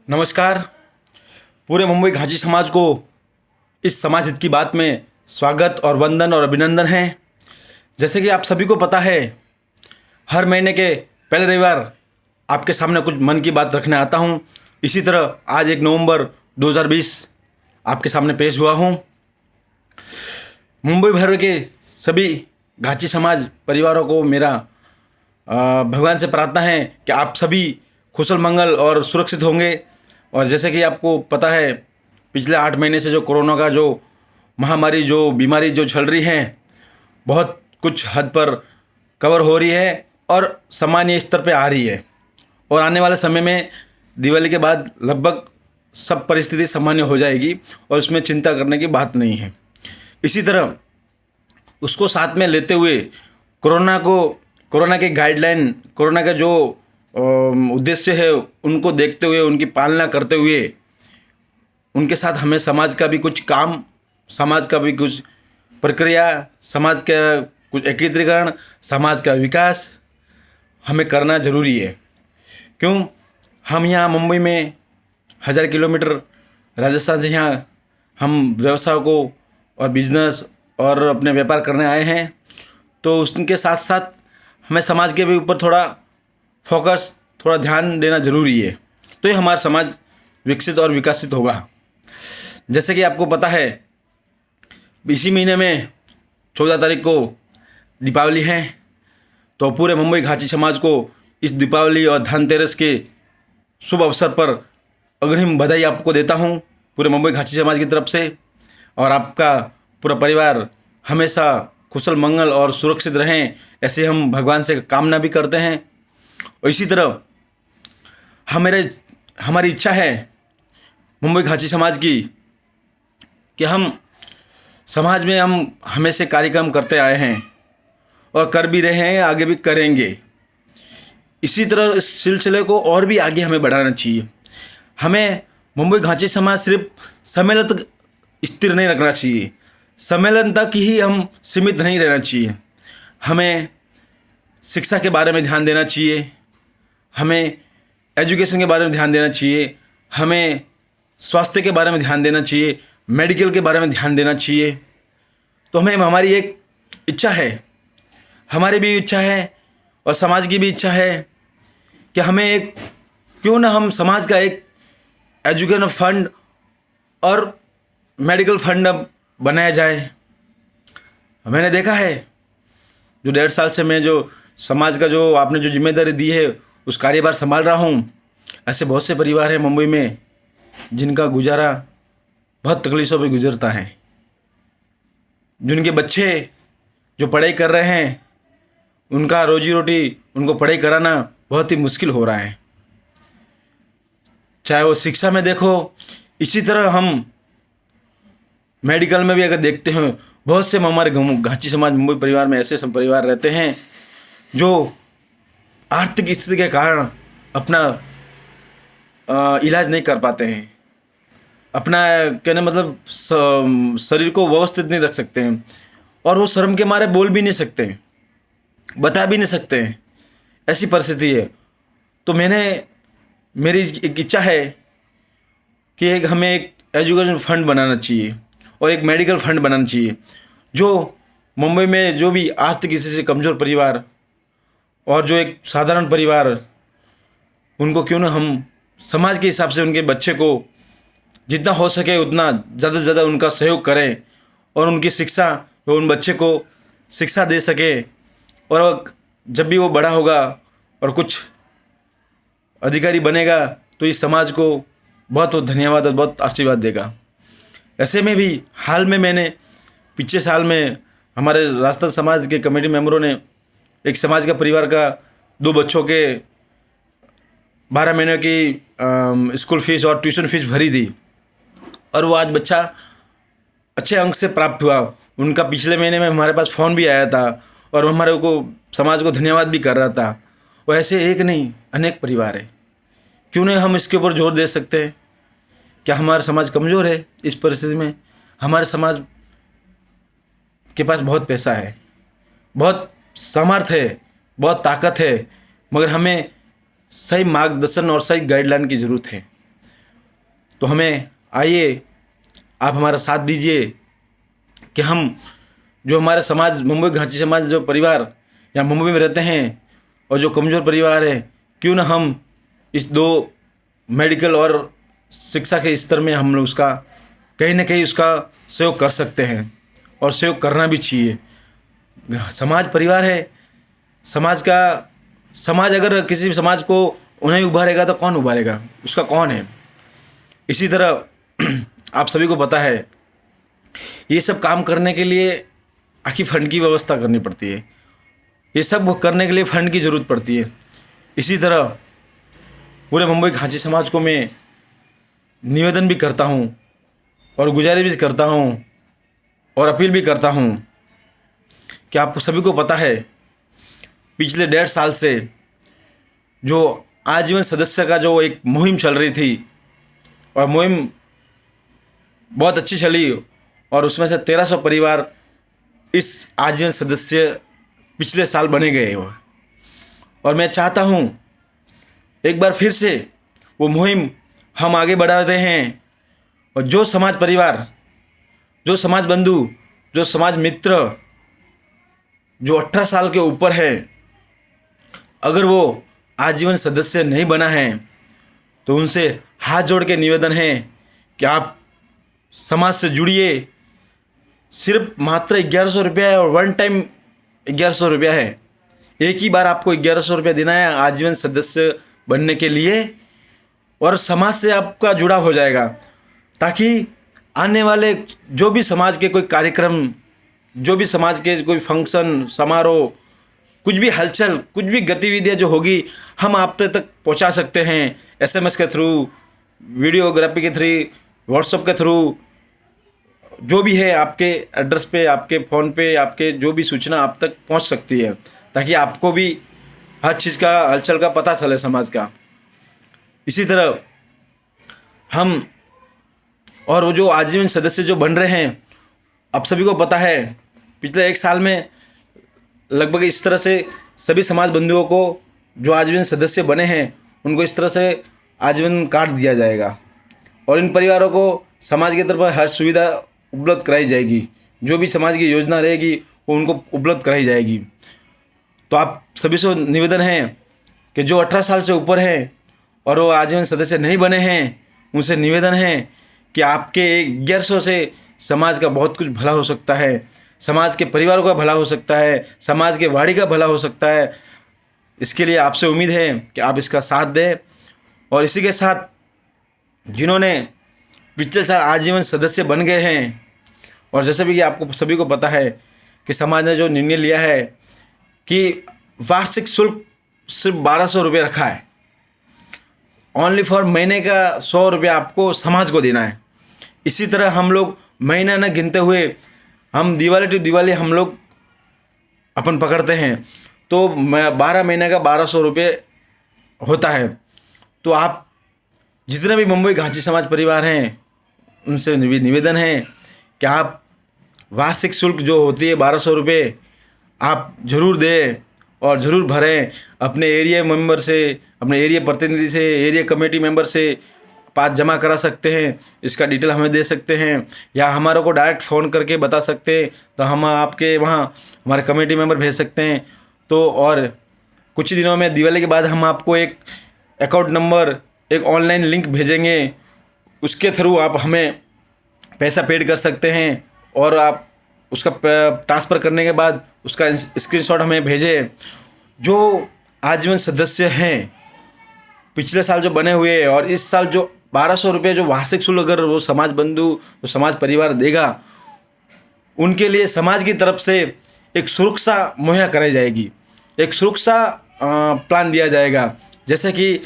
नमस्कार। पूरे मुंबई घाची समाज को इस समाज हित की बात में स्वागत और वंदन और अभिनंदन है। जैसे कि आप सभी को पता है, हर महीने के पहले रविवार आपके सामने कुछ मन की बात रखने आता हूँ। इसी तरह आज 1 नवंबर 2020 आपके सामने पेश हुआ हूँ। मुंबई भर के सभी घाची समाज परिवारों को मेरा भगवान से प्रार्थना है कि आप सभी कुशल मंगल और सुरक्षित होंगे। और जैसे कि आपको पता है, पिछले 8 महीने से जो कोरोना का जो महामारी जो बीमारी जो चल रही है, बहुत कुछ हद पर कवर हो रही है और सामान्य स्तर पे आ रही है। और आने वाले समय में दिवाली के बाद लगभग सब परिस्थिति सामान्य हो जाएगी और उसमें चिंता करने की बात नहीं है। इसी तरह उसको साथ में लेते हुए कोरोना के गाइडलाइन, कोरोना का जो उद्देश्य है, उनको देखते हुए, उनकी पालना करते हुए, उनके साथ हमें समाज का भी कुछ काम, समाज का भी कुछ प्रक्रिया, समाज का कुछ एकीकरण, समाज का विकास हमें करना ज़रूरी है। क्यों? हम यहाँ मुंबई में 1000 किलोमीटर राजस्थान से यहाँ हम व्यवसाय को और बिजनेस और अपने व्यापार करने आए हैं, तो उसके साथ साथ हमें समाज के भी ऊपर थोड़ा फोकस, थोड़ा ध्यान देना ज़रूरी है। तो ये हमारा समाज विकसित और विकसित होगा। जैसे कि आपको पता है, इसी महीने में 14 तारीख को दीपावली है, तो पूरे मुंबई घाची समाज को इस दीपावली और धनतेरस के शुभ अवसर पर अग्रिम बधाई आपको देता हूँ पूरे मुंबई घाची समाज की तरफ से। और आपका पूरा परिवार हमेशा कुशल मंगल और सुरक्षित रहें, ऐसे हम भगवान से कामना भी करते हैं। और इसी तरह हमारी इच्छा है मुंबई घाची समाज की कि हम समाज में हम हमेशा कार्यक्रम करते आए हैं और कर भी रहे हैं, आगे भी करेंगे। इसी तरह इस सिलसिले को और भी आगे हमें बढ़ाना चाहिए। हमें मुंबई घाची समाज सिर्फ सम्मेलन तक स्थिर नहीं रखना चाहिए, सम्मेलन तक ही हम सीमित नहीं रहना चाहिए। हमें शिक्षा के बारे में ध्यान देना चाहिए, हमें एजुकेशन के बारे में ध्यान देना चाहिए, हमें स्वास्थ्य के बारे में ध्यान देना चाहिए, मेडिकल के बारे में ध्यान देना चाहिए। तो हमारी एक इच्छा है, हमारी भी इच्छा है और समाज की भी इच्छा है कि हमें क्यों ना हम समाज का एक एजुकेशन फंड और मेडिकल फंड बनाया जाए। मैंने देखा है, जो 1.5 साल से मैं जो समाज का जो आपने जो जिम्मेदारी दी है उस कार्यभार संभाल रहा हूँ, ऐसे बहुत से परिवार हैं मुंबई में जिनका गुजारा बहुत तकलीफ़ों में गुजरता है, जिनके बच्चे जो पढ़ाई कर रहे हैं, उनका रोजी रोटी, उनको पढ़ाई कराना बहुत ही मुश्किल हो रहा है, चाहे वो शिक्षा में देखो। इसी तरह हम मेडिकल में भी अगर देखते हैं, बहुत से हमारे घाची समाज मुंबई परिवार में ऐसे सब परिवार रहते हैं जो आर्थिक स्थिति के कारण अपना इलाज नहीं कर पाते हैं, अपना कहने मतलब शरीर को व्यवस्थित नहीं रख सकते हैं, और वो शर्म के मारे बोल भी नहीं सकते हैं, बता भी नहीं सकते हैं, ऐसी परिस्थिति है। तो मेरी एक इच्छा है कि हमें एक एजुकेशन फंड बनाना चाहिए और एक मेडिकल फंड बनाना चाहिए, जो मुंबई में जो भी आर्थिक स्थिति से कमज़ोर परिवार और जो एक साधारण परिवार, उनको क्यों ना हम समाज के हिसाब से उनके बच्चे को जितना हो सके उतना ज़्यादा से ज़्यादा उनका सहयोग करें और उनकी शिक्षा, वो उन बच्चे को शिक्षा दे सके। और जब भी वो बड़ा होगा और कुछ अधिकारी बनेगा तो इस समाज को बहुत बहुत धन्यवाद और बहुत आशीर्वाद देगा। ऐसे में भी हाल में मैंने पिछले साल में हमारे राजस्थान समाज के कमेटी मेंबरों ने एक समाज का परिवार का 2 बच्चों के 12 महीने की स्कूल फीस और ट्यूशन फीस भरी थी, और वो आज बच्चा अच्छे अंक से प्राप्त हुआ। उनका पिछले महीने में हमारे पास फ़ोन भी आया था और हमारे को समाज को धन्यवाद भी कर रहा था। और ऐसे एक नहीं अनेक परिवार है, क्यों नहीं हम इसके ऊपर जोर दे सकते हैं? क्या हमारा समाज कमज़ोर है? इस परिस्थिति में हमारे समाज के पास बहुत पैसा है, बहुत सामर्थ्य है, बहुत ताकत है, मगर हमें सही मार्गदर्शन और सही गाइडलाइन की ज़रूरत है। तो हमें आइए आप हमारा साथ दीजिए कि हम जो हमारे समाज मुंबई घांची समाज जो परिवार या मुंबई में रहते हैं और जो कमज़ोर परिवार है, क्यों ना हम इस दो मेडिकल और शिक्षा के स्तर में हम लोग उसका कहीं ना कहीं उसका सहयोग कर सकते हैं और सहयोग करना भी चाहिए। समाज परिवार है, समाज अगर किसी भी समाज को उन्हें उभारेगा तो कौन उभारेगा, उसका कौन है। इसी तरह आप सभी को पता है ये सब काम करने के लिए आखिर फंड की व्यवस्था करनी पड़ती है, ये सब करने के लिए फंड की ज़रूरत पड़ती है। इसी तरह पूरे मुंबई घांची समाज को मैं निवेदन भी करता हूँ और गुजारिश भी करता हूँ और अपील भी करता हूँ कि आप सभी को पता है पिछले 1.5 साल से जो आजीवन सदस्य का जो एक मुहिम चल रही थी और मुहिम बहुत अच्छी चली और उसमें से 1300 परिवार इस आजीवन सदस्य पिछले साल बने गए और मैं चाहता हूँ एक बार फिर से वो मुहिम हम आगे बढ़ाते हैं और जो समाज परिवार, जो समाज बंधु, जो समाज मित्र जो 18 साल के ऊपर है, अगर वो आजीवन सदस्य नहीं बना है तो उनसे हाथ जोड़ के निवेदन है कि आप समाज से जुड़िए। सिर्फ मात्र 1100 रुपया है और वन टाइम 1100 रुपया है। एक ही बार आपको 1100 रुपया देना है आजीवन सदस्य बनने के लिए और समाज से आपका जुड़ाव हो जाएगा, ताकि आने वाले जो भी समाज के कोई कार्यक्रम, जो भी समाज के कोई फंक्शन, समारोह, कुछ भी हलचल, कुछ भी गतिविधियाँ जो होगी हम आप तक पहुंचा सकते हैं। SMS के थ्रू, वीडियोग्राफी के थ्रू, व्हाट्सएप के थ्रू, जो भी है आपके एड्रेस पे, आपके फ़ोन पे, आपके जो भी सूचना आप तक पहुंच सकती है, ताकि आपको भी हर चीज़ का हलचल का पता चले समाज का। इसी तरह हम और वो जो आजीवन सदस्य जो बन रहे हैं, आप सभी को पता है पिछले 1 साल में लगभग इस तरह से सभी समाज बंधुओं को जो आजीवन सदस्य बने हैं उनको इस तरह से आजीवन कार्ड दिया जाएगा और इन परिवारों को समाज की तरफ हर सुविधा उपलब्ध कराई जाएगी। जो भी समाज की योजना रहेगी वो उनको उपलब्ध कराई जाएगी। तो आप सभी से निवेदन है कि जो 18 साल से ऊपर हैं और वो आजीवन सदस्य नहीं बने हैं, उनसे निवेदन है कि आपके 1100 से समाज का बहुत कुछ भला हो सकता है, समाज के परिवारों का भला हो सकता है, समाज के वाड़ी का भला हो सकता है। इसके लिए आपसे उम्मीद है कि आप इसका साथ दें। और इसी के साथ जिन्होंने पिछले साल आजीवन सदस्य बन गए हैं, और जैसे भी कि आपको सभी को पता है कि समाज ने जो निर्णय लिया है कि वार्षिक शुल्क सिर्फ 1200 रुपये रखा है, ओनली फॉर महीने का 100 रुपया आपको समाज को देना है। इसी तरह हम लोग महीना न गिनते हुए हम दिवाली टू दिवाली हम लोग अपन पकड़ते हैं, तो 12 महीने का 1200 रुपये होता है। तो आप जितने भी मुंबई घांची समाज परिवार हैं उनसे निवेदन है कि आप वार्षिक शुल्क जो होती है 1200 रुपये आप ज़रूर दें और ज़रूर भरें। अपने एरिया मेंबर से, अपने एरिया प्रतिनिधि से, एरिया कमेटी मेंबर से पास जमा करा सकते हैं। इसका डिटेल हमें दे सकते हैं या हमारे को डायरेक्ट फ़ोन करके बता सकते हैं, तो हम आपके वहाँ हमारे कमेटी मेंबर भेज सकते हैं। तो और कुछ दिनों में दिवाली के बाद हम आपको एक अकाउंट नंबर, एक ऑनलाइन लिंक भेजेंगे, उसके थ्रू आप हमें पैसा पेड कर सकते हैं और आप उसका ट्रांसफ़र करने के बाद उसका स्क्रीनशॉट हमें भेजें। जो आजीवन सदस्य हैं पिछले साल जो बने हुए हैं और इस साल जो 1200 रुपये जो वार्षिक शुल्क अगर वो समाज बंधु, वो समाज परिवार देगा, उनके लिए समाज की तरफ से एक सुरक्षा मुहैया कराई जाएगी, एक सुरक्षा प्लान दिया जाएगा। जैसे कि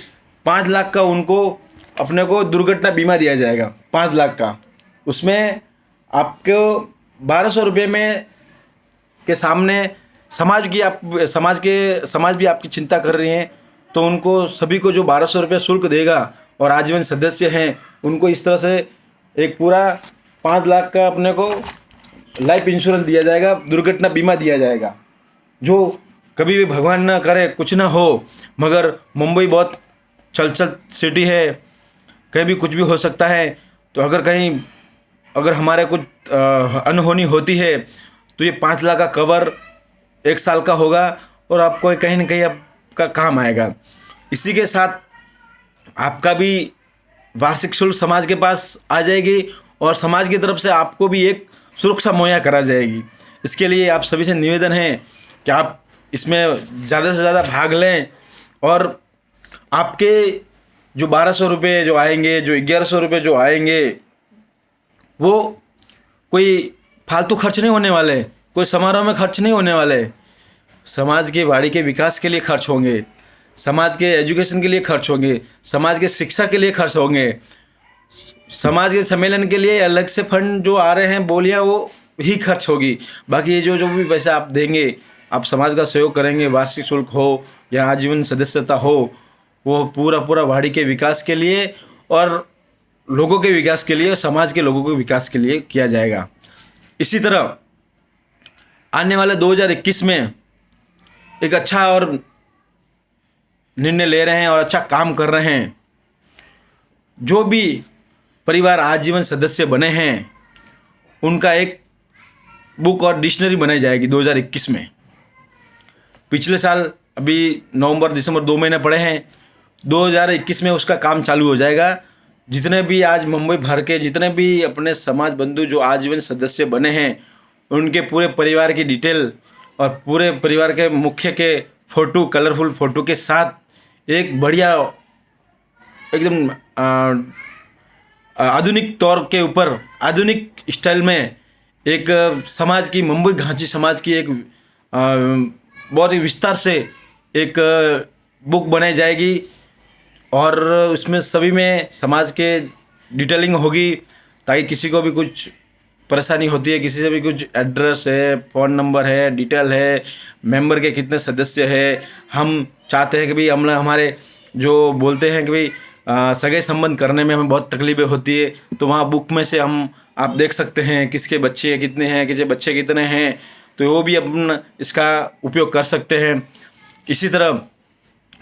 5 लाख का उनको अपने को दुर्घटना बीमा दिया जाएगा, 5 लाख का। उसमें आपको 1200 रुपये में के सामने समाज भी आपकी चिंता कर रही हैं, तो उनको सभी को जो 1200 रुपये शुल्क देगा और आजीवन सदस्य हैं उनको इस तरह से एक पूरा 5 लाख का अपने को लाइफ इंश्योरेंस दिया जाएगा, दुर्घटना बीमा दिया जाएगा। जो कभी भी भगवान ना करे कुछ ना हो, मगर मुंबई बहुत चलचल सिटी है, कहीं भी कुछ भी हो सकता है। तो अगर हमारे कुछ अनहोनी होती है तो ये 5 लाख का कवर 1 साल का होगा और आपको कहीं ना कहीं आपका काम आएगा। इसी के साथ आपका भी वार्षिक शुल्क समाज के पास आ जाएगी और समाज की तरफ से आपको भी एक सुरक्षा मुहैया करा जाएगी। इसके लिए आप सभी से निवेदन है कि आप इसमें ज़्यादा से ज़्यादा भाग लें और आपके जो 1200 रुपये जो आएंगे, जो 1100 रुपये जो आएंगे, वो कोई फालतू खर्च नहीं होने वाले, कोई समारोह में खर्च नहीं होने वाले। समाज के बाड़ी के विकास के लिए खर्च होंगे, समाज के एजुकेशन के लिए खर्च होंगे, समाज के शिक्षा के लिए खर्च होंगे, समाज के सम्मेलन के लिए अलग से फंड जो आ रहे हैं बोलियाँ वो ही खर्च होगी। बाकी ये जो भी पैसा आप देंगे, आप समाज का सहयोग करेंगे, वार्षिक शुल्क हो या आजीवन सदस्यता हो, वो पूरा वाड़ी के विकास के लिए और लोगों के विकास के लिए और समाज के लोगों के विकास के लिए किया जाएगा। इसी तरह आने वाले 2021 में एक अच्छा और निर्णय ले रहे हैं और अच्छा काम कर रहे हैं। जो भी परिवार आजीवन सदस्य बने हैं उनका एक बुक और डिक्शनरी बनाई जाएगी 2021 में। पिछले साल अभी नवंबर दिसंबर 2 महीने पड़े हैं, 2021 में उसका काम चालू हो जाएगा। जितने भी आज मुंबई भर के जितने भी अपने समाज बंधु जो आजीवन सदस्य बने हैं उनके पूरे परिवार की डिटेल और पूरे परिवार के मुख्य के फ़ोटो, कलरफुल फ़ोटो के साथ एक बढ़िया एकदम आधुनिक तौर के ऊपर आधुनिक स्टाइल में एक समाज की, मुंबई घांची समाज की एक बहुत ही विस्तार से एक बुक बनाई जाएगी और उसमें सभी में समाज के डिटेलिंग होगी ताकि किसी को भी कुछ परेशानी होती है, किसी से भी कुछ एड्रेस है, फ़ोन नंबर है, डिटेल है, मेंबर के कितने सदस्य है, हम चाहते हैं कि भाई हमारे जो बोलते हैं कि भाई सगे संबंध करने में हमें बहुत तकलीफ़ें होती है, तो वहाँ बुक में से आप देख सकते हैं किसके बच्चे कितने हैं, किसके बच्चे कितने हैं, तो वो भी अपन इसका उपयोग कर सकते हैं। इसी तरह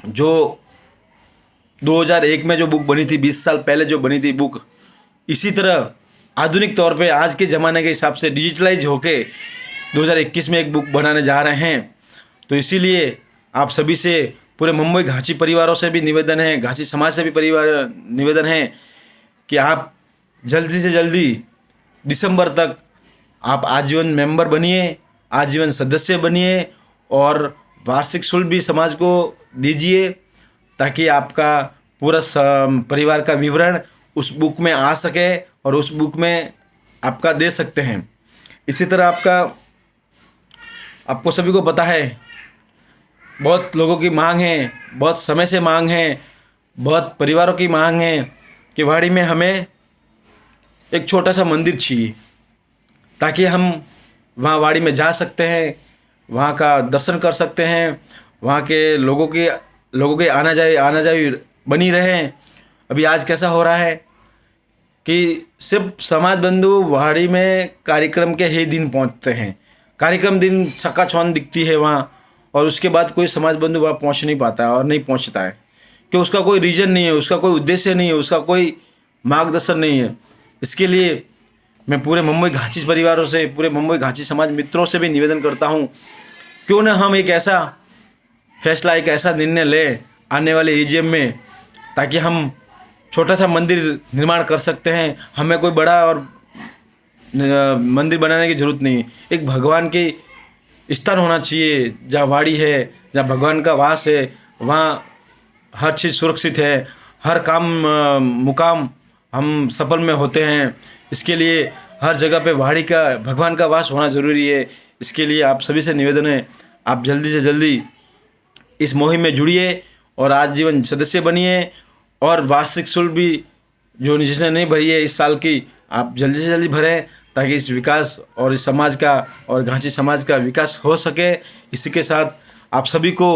जो 2001 में जो बुक बनी थी, 20 साल पहले जो बनी थी बुक, इसी तरह आधुनिक तौर पे आज के ज़माने के हिसाब से डिजिटलाइज होके 2021 में एक बुक बनाने जा रहे हैं। तो इसीलिए आप सभी से, पूरे मुंबई घांची परिवारों से भी निवेदन है, घांची समाज से भी निवेदन है कि आप जल्दी से जल्दी दिसंबर तक आप आजीवन मेंबर बनिए, आजीवन सदस्य बनिए और वार्षिक शुल्क भी समाज को दीजिए ताकि आपका पूरा परिवार का विवरण उस बुक में आ सके और उस बुक में आपका दे सकते हैं। इसी तरह आपको सभी को पता है, बहुत लोगों की मांग है, बहुत समय से मांग है, बहुत परिवारों की मांग है कि वाड़ी में हमें एक छोटा सा मंदिर चाहिए ताकि हम वहाँ वाड़ी में जा सकते हैं, वहाँ का दर्शन कर सकते हैं, वहाँ के लोगों के आना जाए बनी रहे। अभी आज कैसा हो रहा है कि सिर्फ समाज बंधु वाड़ी में कार्यक्रम के ही दिन पहुँचते हैं, कार्यक्रम दिन चकाचौंध दिखती है वहाँ, और उसके बाद कोई समाज बंधु वहाँ पहुँच नहीं पाता है और नहीं पहुँचता है कि उसका कोई रीज़न नहीं है, उसका कोई उद्देश्य नहीं है, उसका कोई मार्गदर्शन नहीं है। इसके लिए मैं पूरे मुंबई घांची परिवारों से, पूरे मुंबई घांची समाज मित्रों से भी निवेदन करता हूँ, क्यों ना हम एक ऐसा फैसला, एक ऐसा निर्णय लें आने वाले EGM में ताकि हम छोटा सा मंदिर निर्माण कर सकते हैं। हमें कोई बड़ा और मंदिर बनाने की ज़रूरत नहीं है, एक भगवान की स्थान होना चाहिए जहाँ वाड़ी है, जहाँ भगवान का वास है, वहाँ हर चीज़ सुरक्षित है, हर काम मुकाम हम सफल में होते हैं। इसके लिए हर जगह पे वाड़ी का, भगवान का वास होना ज़रूरी है। इसके लिए आप सभी से निवेदन है, आप जल्दी से जल्दी इस मुहिम में जुड़िए और आजीवन सदस्य बनिए और वार्षिक शुल्क भी जो जिसने नहीं भरी है इस साल की, आप जल्दी से जल्दी भरें ताकि इस विकास और इस समाज का और घांची समाज का विकास हो सके। इसी के साथ आप सभी को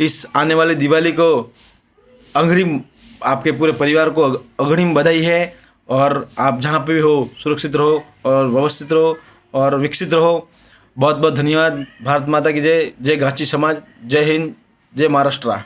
इस आने वाले दिवाली को अग्रिम, आपके पूरे परिवार को अग्रिम बधाई है और आप जहाँ पे भी हो सुरक्षित रहो और व्यवस्थित रहो और विकसित रहो। बहुत बहुत धन्यवाद। भारत माता की जय। जय घांची समाज। जय हिंद। जय महाराष्ट्र।